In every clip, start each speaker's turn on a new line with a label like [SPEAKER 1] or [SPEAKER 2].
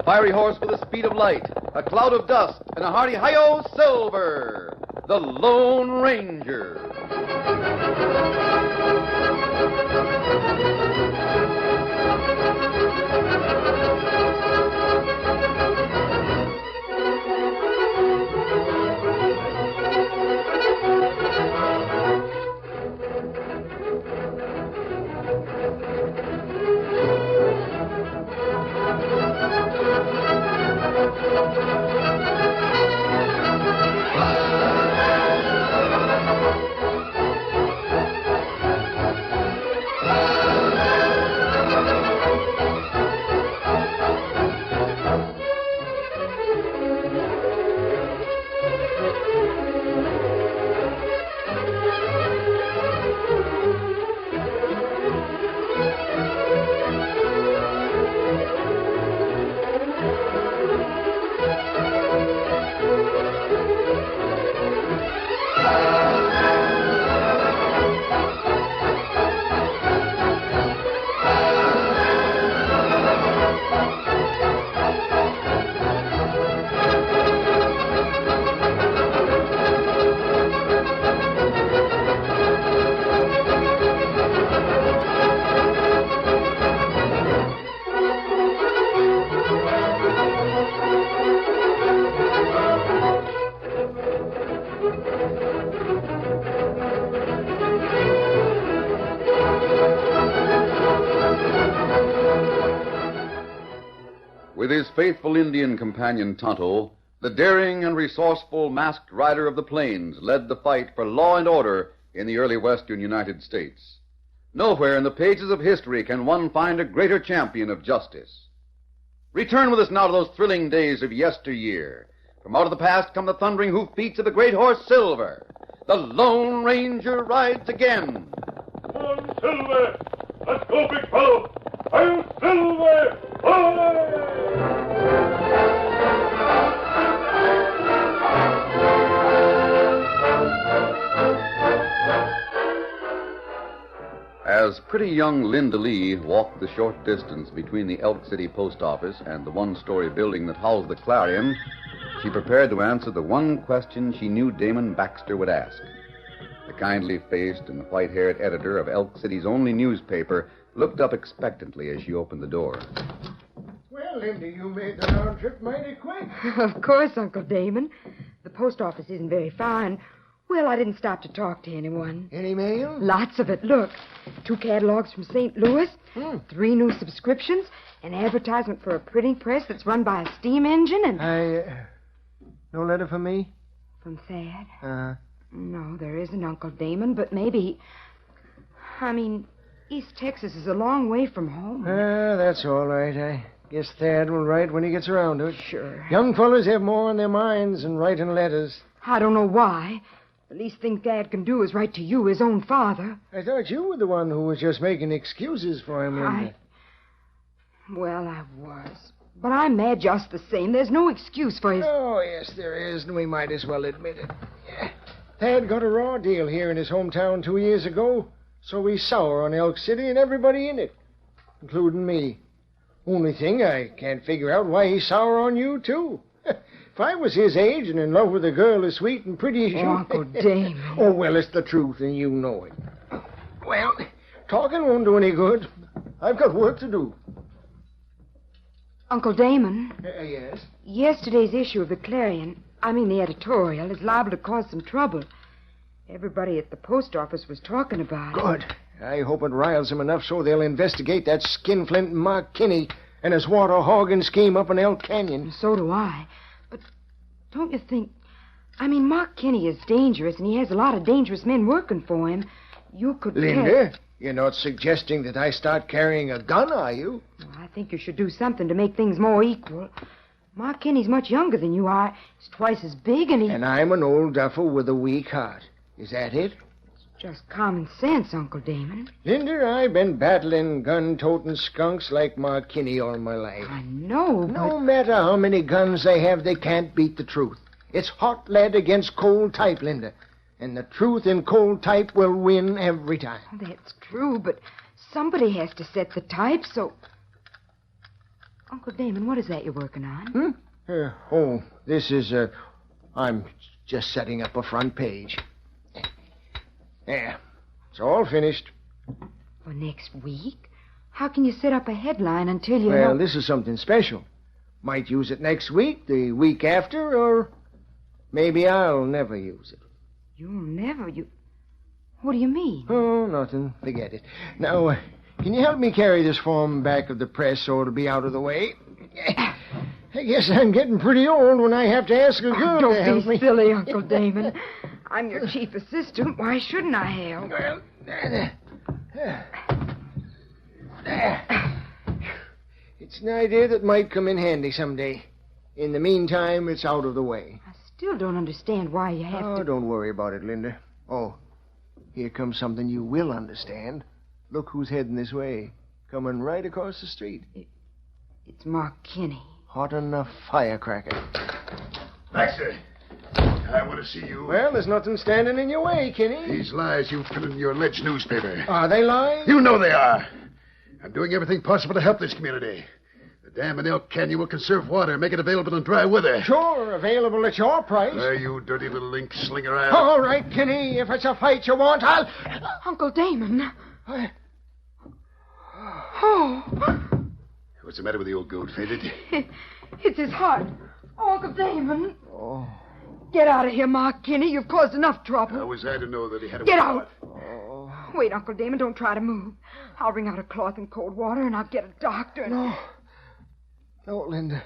[SPEAKER 1] fiery horse with the speed of light, a cloud of dust, and a hearty hi-yo Silver, the Lone Ranger. With his faithful Indian companion Tonto, the daring and resourceful masked rider of the plains led the fight for law and order in the early western United States. Nowhere in the pages of history can one find a greater champion of justice. Return with us now to those thrilling days of yesteryear. From out of the past come the thundering hoofbeats of the great horse Silver. The Lone Ranger rides again.
[SPEAKER 2] Come on, Silver! Let's go, big fellow! I'm Silver!
[SPEAKER 1] As pretty young Linda Lee walked the short distance between the Elk City post office and the one-story building that housed the Clarion, she prepared to answer the one question she knew Damon Baxter would ask. The kindly-faced and white-haired editor of Elk City's only newspaper looked up expectantly as she opened the door.
[SPEAKER 3] Well, Linda, you made the round trip mighty quick.
[SPEAKER 4] Of course, Uncle Damon. The post office isn't very far, and, well, I didn't stop to talk to anyone.
[SPEAKER 3] Any mail?
[SPEAKER 4] Lots of it. Look, 2 catalogs from St. Louis, 3 new subscriptions, an advertisement for a printing press that's run by a steam engine, and...
[SPEAKER 3] No letter for me?
[SPEAKER 4] From Thad?
[SPEAKER 3] No,
[SPEAKER 4] there isn't, Uncle Damon, but maybe... East Texas is a long way from home.
[SPEAKER 3] That's all right. I guess Thad will write when he gets around to it.
[SPEAKER 4] Sure.
[SPEAKER 3] Young fellas have more on their minds than writing letters.
[SPEAKER 4] I don't know why. The least thing Thad can do is write to you, his own father.
[SPEAKER 3] I thought you were the one who was just making excuses for him, Linda.
[SPEAKER 4] Well, I was. But I'm mad just the same. There's no excuse for his...
[SPEAKER 3] Oh, yes, there is, and we might as well admit it. Yeah. Thad got a raw deal here in his hometown 2 years ago, so he's sour on Elk City and everybody in it, including me. Only thing, I can't figure out why he's sour on you, too. If I was his age and in love with a girl as sweet and pretty as you...
[SPEAKER 4] Uncle Damon.
[SPEAKER 3] Oh, well, it's the truth, and you know it. Well, talking won't do any good. I've got work to do.
[SPEAKER 4] Uncle Damon.
[SPEAKER 3] Yes?
[SPEAKER 4] Yesterday's issue of the Clarion, the editorial, is liable to cause some trouble. Everybody at the post office was talking about it.
[SPEAKER 3] Good. I hope it riles them enough so they'll investigate that skinflint Mark Kinney and his water hogging scheme up in Elk Canyon.
[SPEAKER 4] So do I. But don't you think... Mark Kinney is dangerous, and he has a lot of dangerous men working for him. You could...
[SPEAKER 3] Linda, you're not suggesting that I start carrying a gun, are you?
[SPEAKER 4] Well, I think you should do something to make things more equal. Mark Kinney's much younger than you are. He's twice as big, and he...
[SPEAKER 3] And I'm an old duffer with a weak heart. Is that it?
[SPEAKER 4] Just common sense, Uncle Damon.
[SPEAKER 3] Linda, I've been battling gun-toting skunks like Mark Kinney all my life.
[SPEAKER 4] I know, but...
[SPEAKER 3] No matter how many guns they have, they can't beat the truth. It's hot lead against cold type, Linda. And the truth in cold type will win every time.
[SPEAKER 4] That's true, but somebody has to set the type, so... Uncle Damon, what is that you're working on?
[SPEAKER 3] This is, I'm just setting up a front page. There. It's all finished.
[SPEAKER 4] For next week? How can you set up a headline until you...
[SPEAKER 3] Well, this is something special. Might use it next week, the week after, or maybe I'll never use it.
[SPEAKER 4] You'll never... What do you mean?
[SPEAKER 3] Oh, nothing. Forget it. Now, can you help me carry this form back of the press so it'll be out of the way? I guess I'm getting pretty old when I have to ask a girl to help
[SPEAKER 4] Don't
[SPEAKER 3] me.
[SPEAKER 4] be silly, Uncle Damon. I'm your chief assistant. Why shouldn't I help?
[SPEAKER 3] Well, it's an idea that might come in handy someday. In the meantime, it's out of the way.
[SPEAKER 4] I still don't understand why you have to...
[SPEAKER 3] Don't worry about it, Linda. Oh, here comes something you will understand. Look who's heading this way. Coming right across the street.
[SPEAKER 4] It's Mark Kinney.
[SPEAKER 3] Hot enough firecracker.
[SPEAKER 5] Baxter, I want to see you.
[SPEAKER 3] Well, there's nothing standing in your way, Kinney.
[SPEAKER 5] These lies you put in your alleged newspaper.
[SPEAKER 3] Are they lies?
[SPEAKER 5] You know they are. I'm doing everything possible to help this community. The dam in Elk Canyon will conserve water, make it available in dry weather.
[SPEAKER 3] Sure, available at your price.
[SPEAKER 5] You dirty little ink slinger.
[SPEAKER 3] All right, Kinney. If it's a fight you want, I'll...
[SPEAKER 4] Uncle Damon.
[SPEAKER 5] What's the matter with the old goat? Fainted?
[SPEAKER 4] It's his heart. Oh, Uncle Damon.
[SPEAKER 3] Oh.
[SPEAKER 4] Get out of here, Mark Kinney. You've caused enough trouble.
[SPEAKER 5] How was I to know that he had a...
[SPEAKER 4] Get out. Wait, Uncle Damon. Don't try to move. I'll wring out a cloth and cold water, and I'll get a doctor. And...
[SPEAKER 3] No, Linda.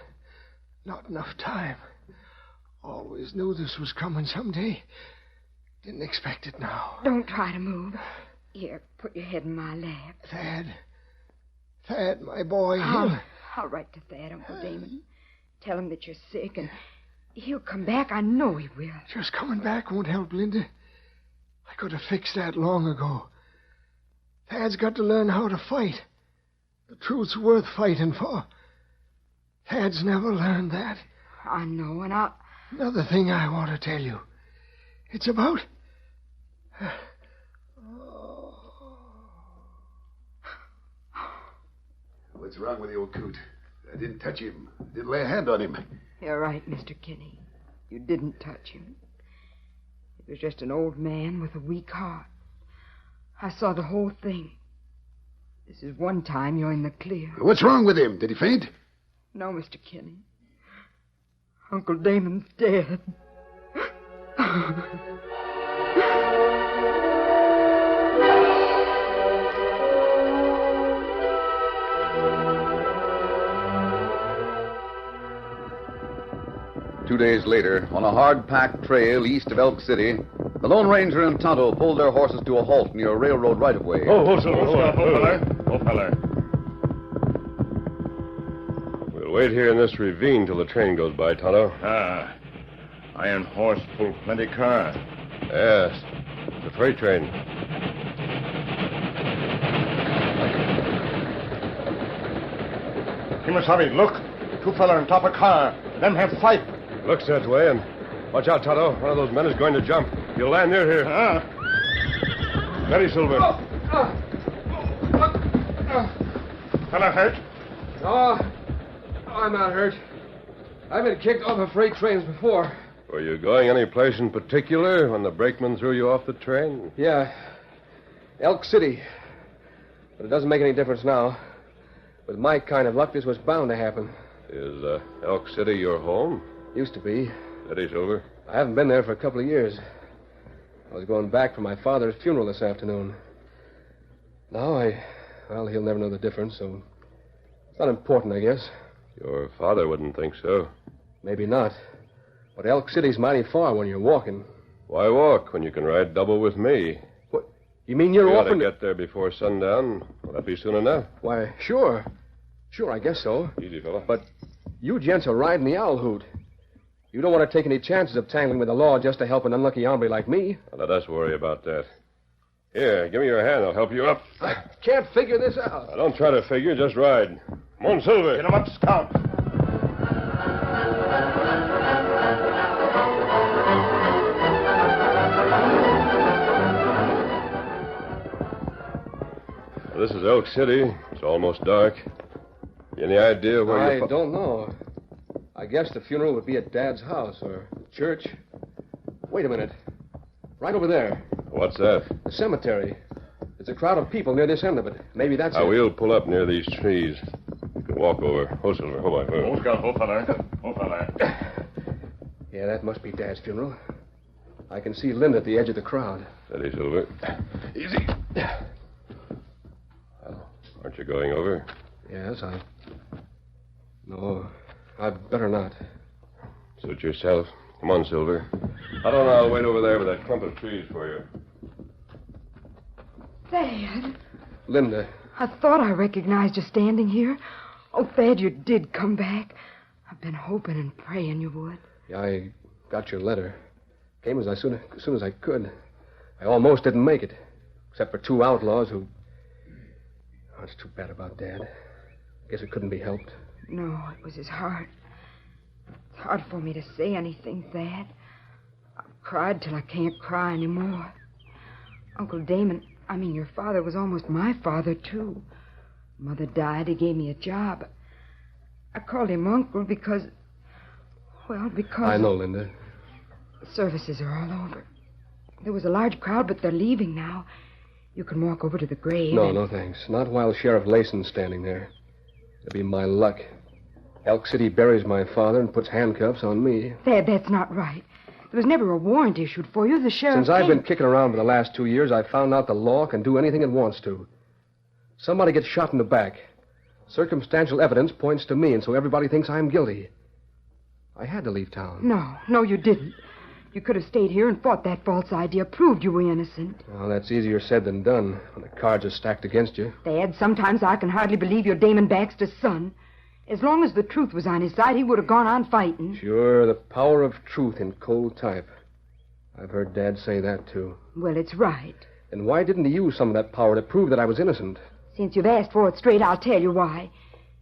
[SPEAKER 3] Not enough time. Always knew this was coming someday. Didn't expect it now.
[SPEAKER 4] Don't try to move. Here, put your head in my lap.
[SPEAKER 3] Thad, my boy.
[SPEAKER 4] I'll write to Thad, Uncle Damon. Tell him that you're sick, and he'll come back. I know he will.
[SPEAKER 3] Just coming back won't help, Linda. I could have fixed that long ago. Thad's got to learn how to fight. The truth's worth fighting for. Thad's never learned that.
[SPEAKER 4] I know, and I'll...
[SPEAKER 3] Another thing I want to tell you. It's about...
[SPEAKER 5] What's wrong with the old coot? I didn't touch him. I didn't lay a hand on him.
[SPEAKER 4] You're right, Mr. Kinney. You didn't touch him. He was just an old man with a weak heart. I saw the whole thing. This is one time you're in the clear.
[SPEAKER 5] What's wrong with him? Did he faint?
[SPEAKER 4] No, Mr. Kinney. Uncle Damon's dead.
[SPEAKER 1] 2 days later, on a hard-packed trail east of Elk City, the Lone Ranger and Tonto pulled their horses to a halt near a railroad right-of-way.
[SPEAKER 2] Oh, feller. Oh, feller.
[SPEAKER 6] We'll wait here in this ravine till the train goes by, Tonto.
[SPEAKER 2] Iron horse pull plenty car.
[SPEAKER 6] Yes, it's a freight train.
[SPEAKER 2] Kimasabi, look. Two feller on top of car. Them have fight.
[SPEAKER 6] Looks that way, and watch out, Tonto. One of those men is going to jump. He'll land near here.
[SPEAKER 2] Ready, Silver. Feller hurt?
[SPEAKER 7] Oh, I'm not hurt. I've been kicked off of freight trains before.
[SPEAKER 6] Were you going any place in particular when the brakeman threw you off the train?
[SPEAKER 7] Yeah. Elk City. But it doesn't make any difference now. With my kind of luck, this was bound to happen.
[SPEAKER 6] Is Elk City your home?
[SPEAKER 7] Used to be.
[SPEAKER 6] Steady, Silver.
[SPEAKER 7] I haven't been there for a couple of years. I was going back for my father's funeral this afternoon. Now he'll never know the difference, so it's not important, I guess.
[SPEAKER 6] Your father wouldn't think so.
[SPEAKER 7] Maybe not. But Elk City's mighty far when you're walking.
[SPEAKER 6] Why walk when you can ride double with me?
[SPEAKER 7] What? You mean you're
[SPEAKER 6] We ought to
[SPEAKER 7] offering...
[SPEAKER 6] get there before sundown. Will that be soon enough?
[SPEAKER 7] Why, sure. Sure, I guess so.
[SPEAKER 6] Easy, fella.
[SPEAKER 7] But you gents are riding the owl hoot. You don't want to take any chances of tangling with the law just to help an unlucky hombre like me.
[SPEAKER 6] Now, let us worry about that. Here, give me your hand. I'll help you up.
[SPEAKER 7] I can't figure this out.
[SPEAKER 6] Now, don't try to figure. Just ride. Come on, Silver.
[SPEAKER 2] Get him up, Scout.
[SPEAKER 6] This is Elk City. It's almost dark. Any idea where
[SPEAKER 7] I don't know. I guess the funeral would be at Dad's house or church. Wait a minute. Right over there.
[SPEAKER 6] What's that?
[SPEAKER 7] The cemetery. There's a crowd of people near this end of it. Maybe that's it.
[SPEAKER 6] We'll pull up near these trees. You can walk over. Oh, Silver, hold on.
[SPEAKER 2] Fella.
[SPEAKER 7] Yeah, that must be Dad's funeral. I can see Linda at the edge of the crowd.
[SPEAKER 6] Steady, Silver.
[SPEAKER 5] Easy.
[SPEAKER 6] Aren't you going over?
[SPEAKER 7] Yes, No, I'd better not.
[SPEAKER 6] Suit yourself. Come on, Silver. I don't know. I'll wait over there with that clump of trees for you.
[SPEAKER 4] Thad,
[SPEAKER 7] Linda.
[SPEAKER 4] I thought I recognized you standing here. Oh, Thad, you did come back. I've been hoping and praying you would.
[SPEAKER 7] Yeah, I got your letter. Came as soon as I could. I almost didn't make it, except for 2 outlaws who... Oh, it's too bad about Dad. Guess it couldn't be helped.
[SPEAKER 4] No, it was his heart. It's hard for me to say anything, Thad. I've cried till I can't cry anymore. Uncle Damon, your father was almost my father, too. Mother died, he gave me a job. I called him Uncle because...
[SPEAKER 7] I know, Linda.
[SPEAKER 4] The services are all over. There was a large crowd, but they're leaving now. You can walk over to the grave.
[SPEAKER 7] No, thanks. Not while Sheriff Layson's standing there. It'll be my luck. Elk City buries my father and puts handcuffs on me.
[SPEAKER 4] Thad, that's not right. There was never a warrant issued for you. The sheriff...
[SPEAKER 7] Since I've been kicking around for the last 2 years, I've found out the law can do anything it wants to. Somebody gets shot in the back. Circumstantial evidence points to me, and so everybody thinks I'm guilty. I had to leave town.
[SPEAKER 4] No, you didn't. You could have stayed here and fought that false idea, proved you were innocent.
[SPEAKER 7] Well, that's easier said than done when the cards are stacked against you.
[SPEAKER 4] Dad, sometimes I can hardly believe you're Damon Baxter's son. As long as the truth was on his side, he would have gone on fighting.
[SPEAKER 7] Sure, the power of truth in cold type. I've heard Dad say that, too.
[SPEAKER 4] Well, it's right.
[SPEAKER 7] And why didn't he use some of that power to prove that I was innocent?
[SPEAKER 4] Since you've asked for it straight, I'll tell you why.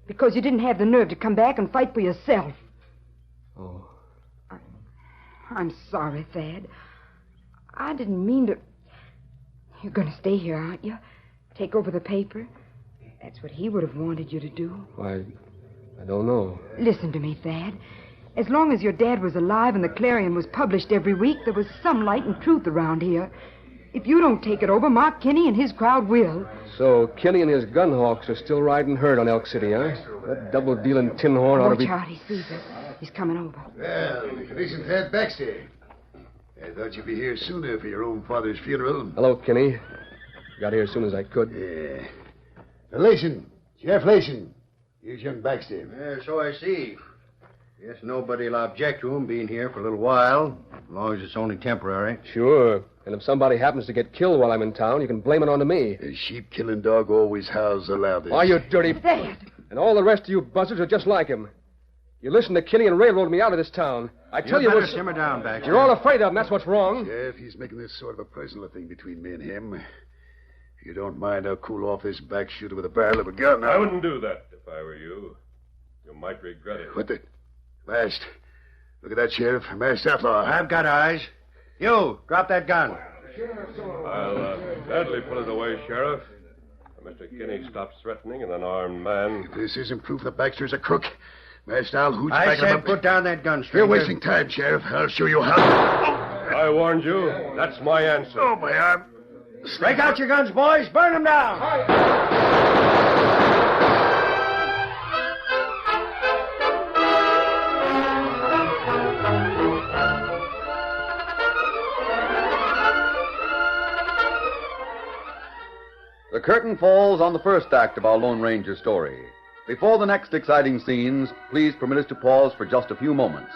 [SPEAKER 4] Because you didn't have the nerve to come back and fight for yourself.
[SPEAKER 7] Oh.
[SPEAKER 4] I'm sorry, Thad. I didn't mean to... You're going to stay here, aren't you? Take over the paper? That's what he would have wanted you to do.
[SPEAKER 7] Why, I don't know.
[SPEAKER 4] Listen to me, Thad. As long as your dad was alive and the Clarion was published every week, there was some light and truth around here. If you don't take it over, Mark Kinney and his crowd will.
[SPEAKER 7] So Kinney and his gunhawks are still riding herd on Elk City, huh? That double-dealing tin horn ought to be...
[SPEAKER 4] Watch out, he sees us. He's coming over.
[SPEAKER 5] Well, it isn't Thad Baxter. I thought you'd be here sooner for your own father's funeral.
[SPEAKER 7] Hello, Kinney. Got here as soon as I could.
[SPEAKER 5] Yeah. Layson. Sheriff Layson. Here's young Baxter.
[SPEAKER 8] So I see. Guess nobody'll object to him being here for a little while, as long as it's only temporary.
[SPEAKER 7] Sure. And if somebody happens to get killed while I'm in town, you can blame it on to me.
[SPEAKER 5] A sheep-killing dog always howls the loudest.
[SPEAKER 7] Why, you dirty...
[SPEAKER 4] Thad!
[SPEAKER 7] And all the rest of you buzzards are just like him. You listened to Kinney and railroaded me out of this town. I tell you
[SPEAKER 8] better
[SPEAKER 7] what...
[SPEAKER 8] simmer down, Baxter.
[SPEAKER 7] You're all afraid of him, that's what's wrong.
[SPEAKER 5] Sheriff, he's making this sort of a personal thing between me and him. If you don't mind, I'll cool off this back shooter with a barrel of a gun.
[SPEAKER 6] I wouldn't do that if I were you. You might regret it.
[SPEAKER 5] What the... Masked. Look at that, Sheriff. Masked outlaw.
[SPEAKER 8] I've got eyes. You, drop that gun.
[SPEAKER 6] I'll gladly put it away, Sheriff. Mr. Kinney stops threatening an unarmed man.
[SPEAKER 5] If this isn't proof that Baxter's a crook, Masked, I'll hooch
[SPEAKER 8] I
[SPEAKER 5] back him
[SPEAKER 8] said
[SPEAKER 5] up.
[SPEAKER 8] put down that gun, stranger.
[SPEAKER 5] You're wasting time, Sheriff. I'll show you how.
[SPEAKER 6] I warned you. That's my answer.
[SPEAKER 5] Oh, my arm.
[SPEAKER 8] Break out your guns, boys. Burn them down.
[SPEAKER 1] The curtain falls on the first act of our Lone Ranger story. Before the next exciting scenes, please permit us to pause for just a few moments.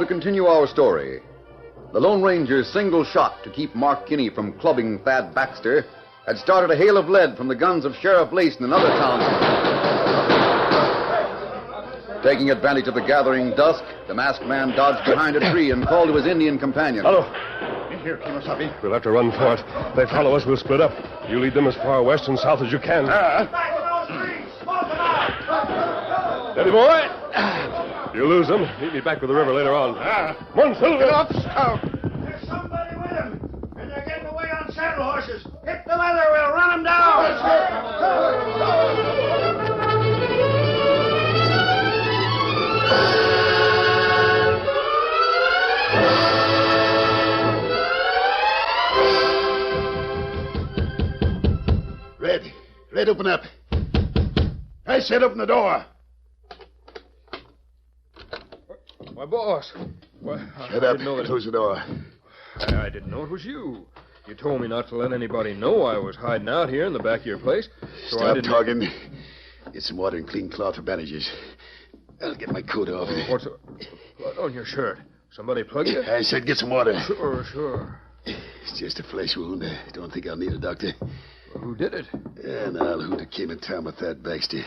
[SPEAKER 1] to continue our story. The Lone Ranger's single shot to keep Mark Kinney from clubbing Thad Baxter had started a hail of lead from the guns of Sheriff Lason and other townsmen. Taking advantage of the gathering dusk, the masked man dodged behind a tree and called to his Indian companion.
[SPEAKER 2] Hello. In here, Kemosabe.
[SPEAKER 6] We'll have to run for it. If they follow us, we'll split up. You lead them as far west and south as you can. Steady, boy. You lose them. Meet me back with the river later on. Come on, Silver.
[SPEAKER 2] Get off, Scout. There's somebody with him. And they're getting away on saddle horses. Hit the leather. We'll run them down.
[SPEAKER 5] Red, open up. I said open the door.
[SPEAKER 7] My boss.
[SPEAKER 5] Shut up. Close the door.
[SPEAKER 9] I didn't know it was you. You told me not to let anybody know I was hiding out here in the back of your place. So I
[SPEAKER 5] Stop
[SPEAKER 9] didn't...
[SPEAKER 5] talking. Get some water and clean cloth for bandages. I'll get my coat off.
[SPEAKER 9] What's blood on your shirt? Somebody plug you?
[SPEAKER 5] I said get some water.
[SPEAKER 9] Sure.
[SPEAKER 5] It's just a flesh wound. I don't think I'll need a doctor.
[SPEAKER 9] Well, who did it?
[SPEAKER 5] And I'll who that came in town with that Baxter.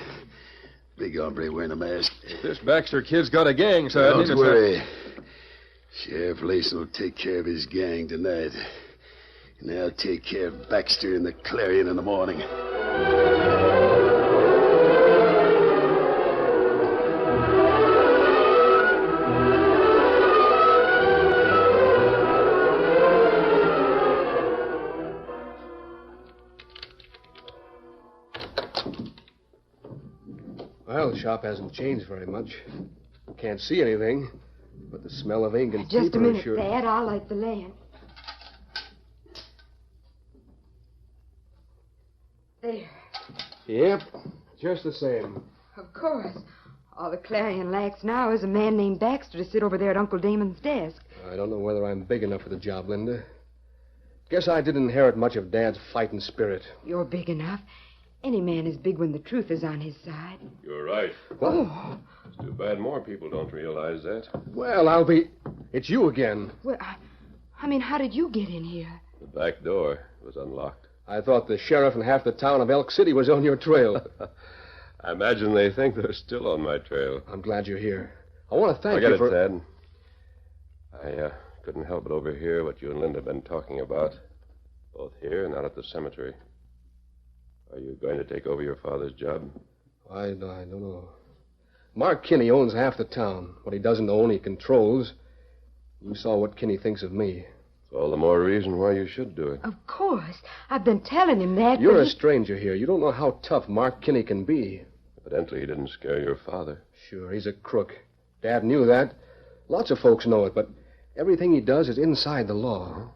[SPEAKER 5] Big hombre wearing a mask.
[SPEAKER 9] This Baxter kid's got a gang, so
[SPEAKER 5] Don't worry. Sheriff Lason will take care of his gang tonight. And I'll take care of Baxter and the Clarion in the morning.
[SPEAKER 7] Well, the shop hasn't changed very much. Can't see anything, but the smell of ink and
[SPEAKER 4] Just
[SPEAKER 7] paper
[SPEAKER 4] a minute,
[SPEAKER 7] is sure...
[SPEAKER 4] Thad. I'll light the lamp. There.
[SPEAKER 7] Yep, just the same.
[SPEAKER 4] Of course. All the Clarion lacks now is a man named Baxter to sit over there at Uncle Damon's desk.
[SPEAKER 7] I don't know whether I'm big enough for the job, Linda. Guess I didn't inherit much of Dad's fighting spirit.
[SPEAKER 4] You're big enough. Any man is big when the truth is on his side.
[SPEAKER 6] You're right.
[SPEAKER 4] Oh.
[SPEAKER 6] It's too bad more people don't realize that.
[SPEAKER 7] Well, I'll be... It's you again.
[SPEAKER 4] Well, I mean, how did you get in here?
[SPEAKER 6] The back door was unlocked.
[SPEAKER 7] I thought the sheriff and half the town of Elk City was on your trail.
[SPEAKER 6] I imagine they think they're still on my trail.
[SPEAKER 7] I'm glad you're here. I want to thank
[SPEAKER 6] Forget
[SPEAKER 7] you
[SPEAKER 6] it,
[SPEAKER 7] for...
[SPEAKER 6] Thad. I couldn't help but overhear what you and Linda have been talking about. Both here and out at the cemetery. Are you going to take over your father's job?
[SPEAKER 7] I don't know. Mark Kinney owns half the town. What he doesn't own, he controls. You saw what Kinney thinks of me.
[SPEAKER 6] It's all the more reason why you should do it.
[SPEAKER 4] Of course. I've been telling him that.
[SPEAKER 7] You're
[SPEAKER 4] but
[SPEAKER 7] a stranger here. You don't know how tough Mark Kinney can be.
[SPEAKER 6] Evidently, he didn't scare your father.
[SPEAKER 7] Sure, he's a crook. Dad knew that. Lots of folks know it, but everything he does is inside the law.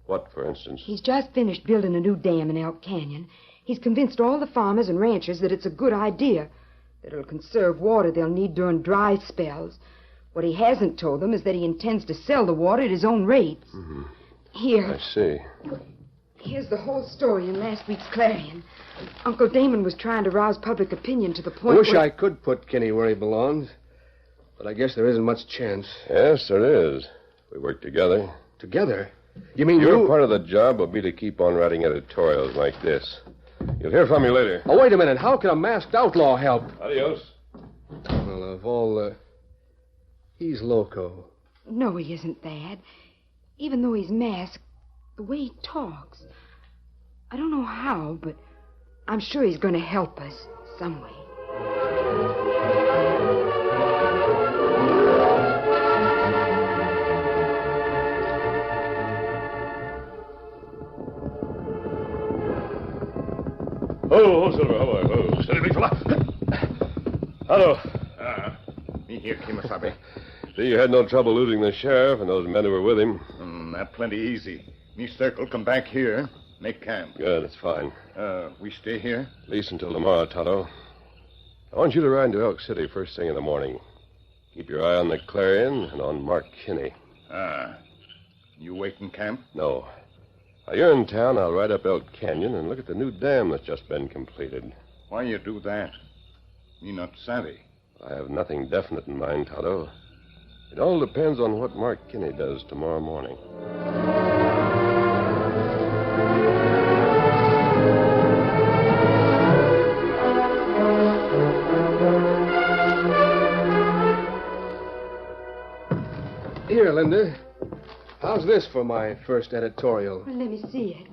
[SPEAKER 6] What, for instance?
[SPEAKER 4] He's just finished building a new dam in Elk Canyon. He's convinced all the farmers and ranchers that it's a good idea, that it'll conserve water they'll need during dry spells. What he hasn't told them is that he intends to sell the water at his own rates.
[SPEAKER 6] Mm-hmm.
[SPEAKER 4] Here.
[SPEAKER 6] I see.
[SPEAKER 4] Here's the whole story in last week's Clarion. Uncle Damon was trying to rouse public opinion to the point
[SPEAKER 7] I wish
[SPEAKER 4] where...
[SPEAKER 7] I could put Kinney where he belongs, but I guess there isn't much chance.
[SPEAKER 6] Yes, there is. We work together.
[SPEAKER 7] Together? You mean
[SPEAKER 6] Your
[SPEAKER 7] you...
[SPEAKER 6] part of the job will be to keep on writing editorials like this. You'll hear from me later.
[SPEAKER 7] Oh, wait a minute. How can a masked outlaw help?
[SPEAKER 6] Adios.
[SPEAKER 7] Well, of all, he's loco.
[SPEAKER 4] No, he isn't, Thad. Even though he's masked, the way he talks. I don't know how, but I'm sure he's going to help us some way.
[SPEAKER 6] Oh, Silver, how are you? Oh, steady, big fella. Hello.
[SPEAKER 2] Me here, Kemosabe.
[SPEAKER 6] See, you had no trouble losing the sheriff and those men who were with him.
[SPEAKER 2] That plenty easy. Me circle, come back here, make camp.
[SPEAKER 6] Good, that's fine.
[SPEAKER 2] We stay here?
[SPEAKER 6] At least until tomorrow, Tonto. I want you to ride into Elk City first thing in the morning. Keep your eye on the Clarion and on Mark Kinney.
[SPEAKER 2] You wait in camp?
[SPEAKER 6] No. While you're in town, I'll ride up Elk Canyon and look at the new dam that's just been completed.
[SPEAKER 2] Why you do that? Me not savvy.
[SPEAKER 6] I have nothing definite in mind, Tonto. It all depends on what Mark Kinney does tomorrow morning.
[SPEAKER 7] Here, Linda. How's this for my first editorial?
[SPEAKER 4] Well, let me see it.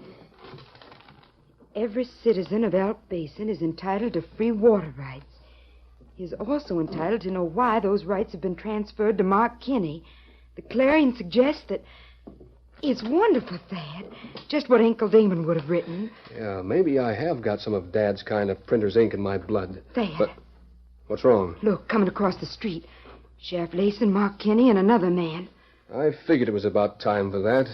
[SPEAKER 4] Every citizen of Elk Basin is entitled to free water rights. He is also entitled to know why those rights have been transferred to Mark Kinney. The Clarion suggests that... It's wonderful, Thad. Just what Uncle Damon would have written.
[SPEAKER 7] Yeah, maybe I have got some of Dad's kind of printer's ink in my blood.
[SPEAKER 4] Thad.
[SPEAKER 7] But what's wrong?
[SPEAKER 4] Look, coming across the street. Sheriff Layson, Mark Kinney, and another man.
[SPEAKER 7] I figured it was about time for that.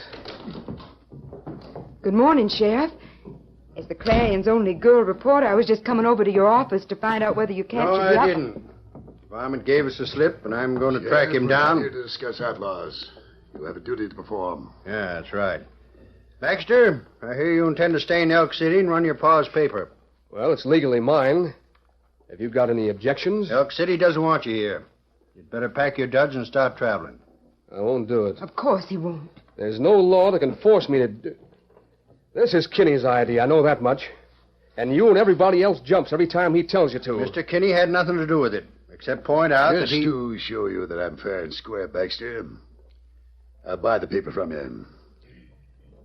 [SPEAKER 4] Good morning, Sheriff. As the Clarion's only girl reporter, I was just coming over to your office to find out whether you captured
[SPEAKER 8] No,
[SPEAKER 4] the
[SPEAKER 8] I didn't. Varmint gave us a slip, and I'm going to track him down.
[SPEAKER 5] We're here to discuss outlaws. You have a duty to perform.
[SPEAKER 8] Yeah, that's right. Baxter, I hear you intend to stay in Elk City and run your pa's paper.
[SPEAKER 7] Well, it's legally mine. Have you got any objections?
[SPEAKER 8] Elk City doesn't want you here. You'd better pack your duds and start traveling.
[SPEAKER 7] I won't do it.
[SPEAKER 4] Of course he won't.
[SPEAKER 7] There's no law that can force me to do... This is Kinney's idea, I know that much. And you and everybody else jumps every time he tells you to.
[SPEAKER 8] Mr. Kinney had nothing to do with it, except point out
[SPEAKER 5] Just
[SPEAKER 8] that he...
[SPEAKER 5] to show you that I'm fair and square, Baxter, I'll buy the paper from you.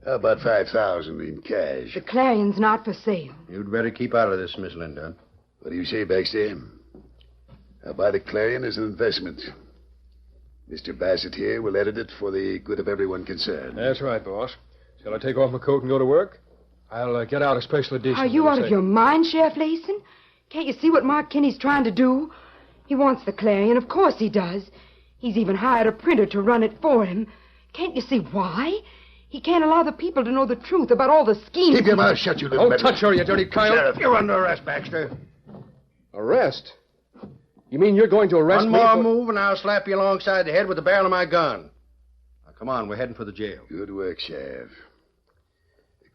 [SPEAKER 5] How about $5,000 in cash?
[SPEAKER 4] The Clarion's not for sale.
[SPEAKER 8] You'd better keep out of this, Miss Linda.
[SPEAKER 5] What do you say, Baxter? I'll buy the Clarion as an investment. Mr. Bassett here will edit it for the good of everyone concerned.
[SPEAKER 9] That's right, boss. Shall I take off my coat and go to work? I'll get out a special edition.
[SPEAKER 4] Are you out of your mind, Sheriff Layson? Can't you see what Mark Kinney's trying to do? He wants the Clarion. Of course he does. He's even hired a printer to run it for him. Can't you see why? He can't allow the people to know the truth about all the schemes.
[SPEAKER 5] Keep your mouth shut, you little
[SPEAKER 7] Don't
[SPEAKER 5] meddler.
[SPEAKER 7] touch her, you dirty coyote.
[SPEAKER 5] Sheriff,
[SPEAKER 8] You're under arrest, Baxter.
[SPEAKER 7] Arrest? You mean you're going to arrest
[SPEAKER 8] One
[SPEAKER 7] me
[SPEAKER 8] more
[SPEAKER 7] for...
[SPEAKER 8] move, and I'll slap you alongside the head with the barrel of my gun. Now, come on, we're heading for the jail.
[SPEAKER 5] Good work, Sheriff.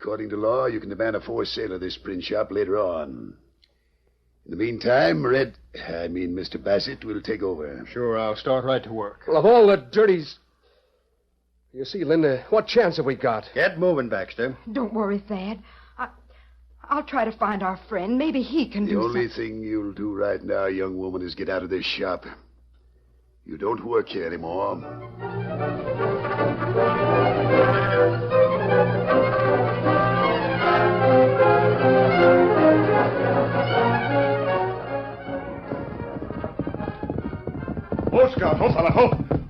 [SPEAKER 5] According to law, you can demand a forced sale of this print shop later on. In the meantime, Mr. Bassett will take over.
[SPEAKER 9] Sure, I'll start right to work.
[SPEAKER 7] Well, of all the dirties... You see, Linda, what chance have we got?
[SPEAKER 8] Get moving, Baxter.
[SPEAKER 4] Don't worry, Thad. I'll try to find our friend. Maybe he can
[SPEAKER 5] The
[SPEAKER 4] do
[SPEAKER 5] only
[SPEAKER 4] something.
[SPEAKER 5] thing you'll do right now, young woman, is get out of this shop. You don't work here anymore.
[SPEAKER 2] Oh, Scout. Oh, fella.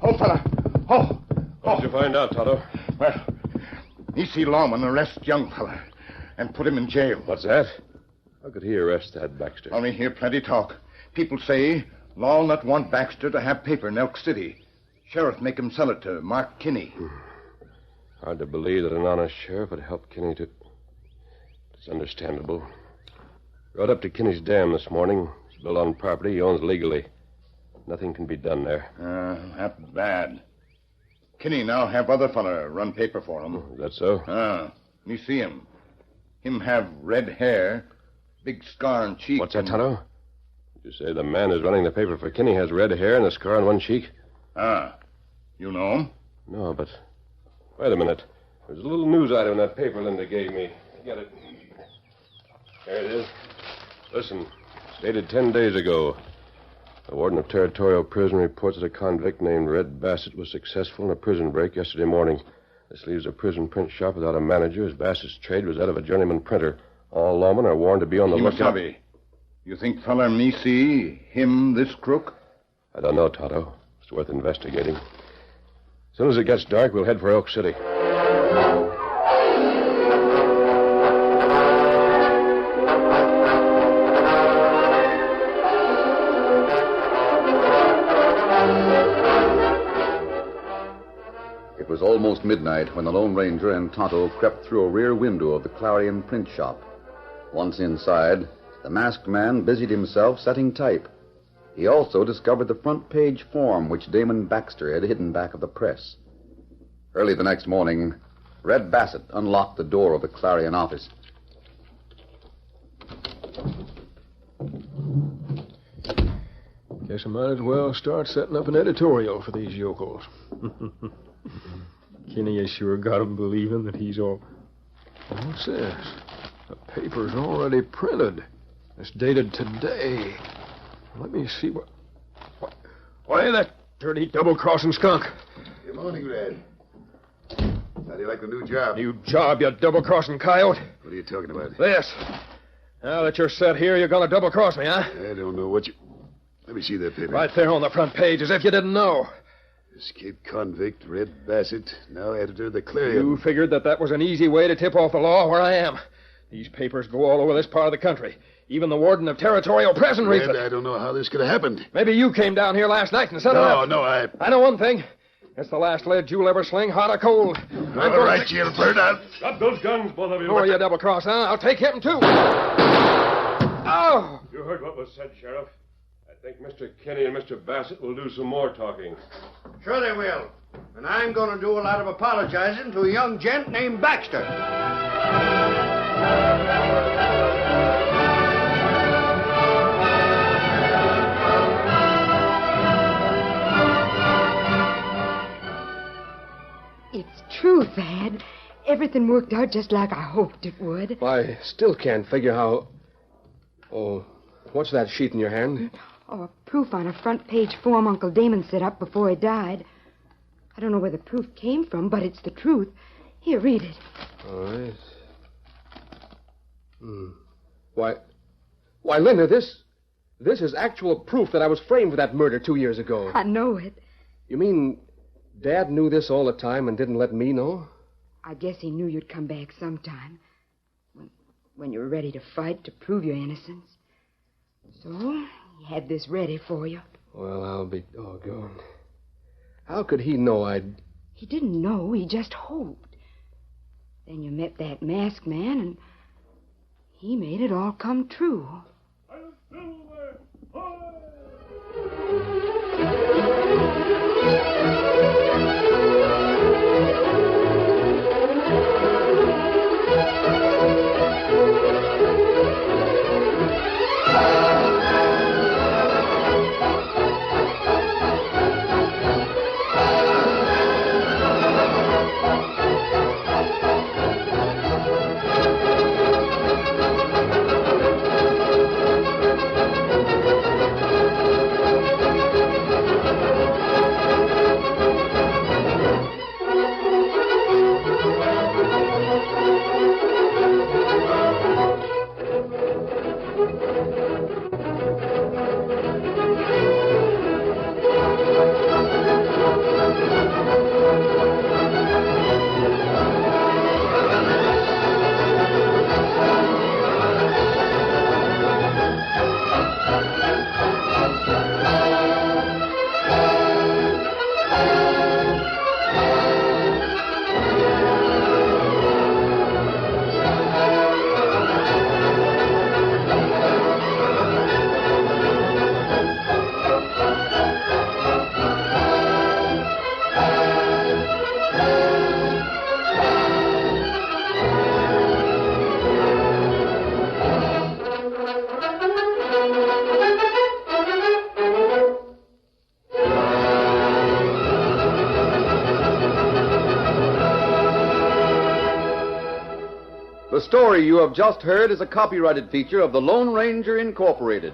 [SPEAKER 2] Oh, fella. Oh.
[SPEAKER 6] What did you find out, Tonto?
[SPEAKER 2] Well, E.C. Lawman arrests young fella and put him in jail.
[SPEAKER 6] What's that? How could he arrest that Baxter?
[SPEAKER 2] Only hear plenty talk. People say law not want Baxter to have paper in Elk City. Sheriff make him sell it to Mark Kinney.
[SPEAKER 6] Hard to believe that an honest sheriff would help Kinney to... It's understandable. Rode up to Kinney's dam this morning. It's built on property he owns legally. Nothing can be done there.
[SPEAKER 2] That's bad. Kinney now have other fella run paper for him.
[SPEAKER 6] Is that so?
[SPEAKER 2] Me see him. Him have red hair, big scar on cheek.
[SPEAKER 6] What's that, Tonto? You say the man who's running the paper for Kinney has red hair and a scar on one cheek?
[SPEAKER 2] You know him?
[SPEAKER 6] No, but... Wait a minute. There's a little news item in that paper Linda gave me. Get it. There it is. Listen. It's dated 10 days ago. The warden of Territorial Prison reports that a convict named Red Bassett was successful in a prison break yesterday morning. This leaves a prison print shop without a manager, as Bassett's trade was that of a journeyman printer. All lawmen are warned to be on the lookout.
[SPEAKER 2] Kimasabi, you think feller me see him this crook?
[SPEAKER 6] I don't know, Tonto. It's worth investigating. As soon as it gets dark, we'll head for Elk City.
[SPEAKER 1] It was almost midnight when the Lone Ranger and Tonto crept through a rear window of the Clarion print shop. Once inside, the masked man busied himself setting type. He also discovered the front page form which Damon Baxter had hidden back of the press. Early the next morning, Red Bassett unlocked the door of the Clarion office.
[SPEAKER 9] Guess I might as well start setting up an editorial for these yokels. Kinney has sure got 'em believing that he's all... What's this? The paper's already printed. It's dated today. Let me see what... Why, that dirty double-crossing skunk.
[SPEAKER 5] Good morning, Red. How do you like the new job?
[SPEAKER 9] New job, you double-crossing coyote.
[SPEAKER 5] What are you talking about?
[SPEAKER 9] This. Now that you're set here, you're going to double-cross me, huh?
[SPEAKER 5] I don't know what you... Let me see that paper.
[SPEAKER 9] Right there on the front page, as if you didn't know.
[SPEAKER 5] Escaped convict, Red Bassett, now editor of the Clarion.
[SPEAKER 9] You figured that was an easy way to tip off the law where I am. These papers go all over this part of the country. Even the warden of Territorial Prison reads
[SPEAKER 5] Red,
[SPEAKER 9] it.
[SPEAKER 5] I don't know how this could have happened.
[SPEAKER 9] Maybe you came down here last night and set it up.
[SPEAKER 5] No,
[SPEAKER 9] I know one thing. It's the last lead you'll ever sling, hot or cold.
[SPEAKER 5] All right, jailbird, I'll...
[SPEAKER 6] Drop those guns, both of you.
[SPEAKER 9] Who are you, double-cross, huh? I'll take him, too. Oh!
[SPEAKER 6] You heard what was said, Sheriff. I think Mr. Kinney and Mr. Bassett will do some more talking.
[SPEAKER 8] Sure they will. And I'm going to do a lot of apologizing to a young gent named Baxter.
[SPEAKER 4] It's true, Thad. Everything worked out just like I hoped it would.
[SPEAKER 7] I still can't figure how... Oh, what's that sheet in your hand?
[SPEAKER 4] Oh, a proof on a front-page form Uncle Damon set up before he died. I don't know where the proof came from, but it's the truth. Here, read it.
[SPEAKER 7] All right. Why, Linda, this is actual proof that I was framed for that murder 2 years ago.
[SPEAKER 4] I know it.
[SPEAKER 7] You mean Dad knew this all the time and didn't let me know?
[SPEAKER 4] I guess he knew you'd come back sometime. When you were ready to fight to prove your innocence. So, he had this ready for you.
[SPEAKER 7] Well, I'll be doggone. How could he know I'd...
[SPEAKER 4] He didn't know. He just hoped. Then you met that masked man, and he made it all come true.
[SPEAKER 1] The story you have just heard is a copyrighted feature of the Lone Ranger Incorporated.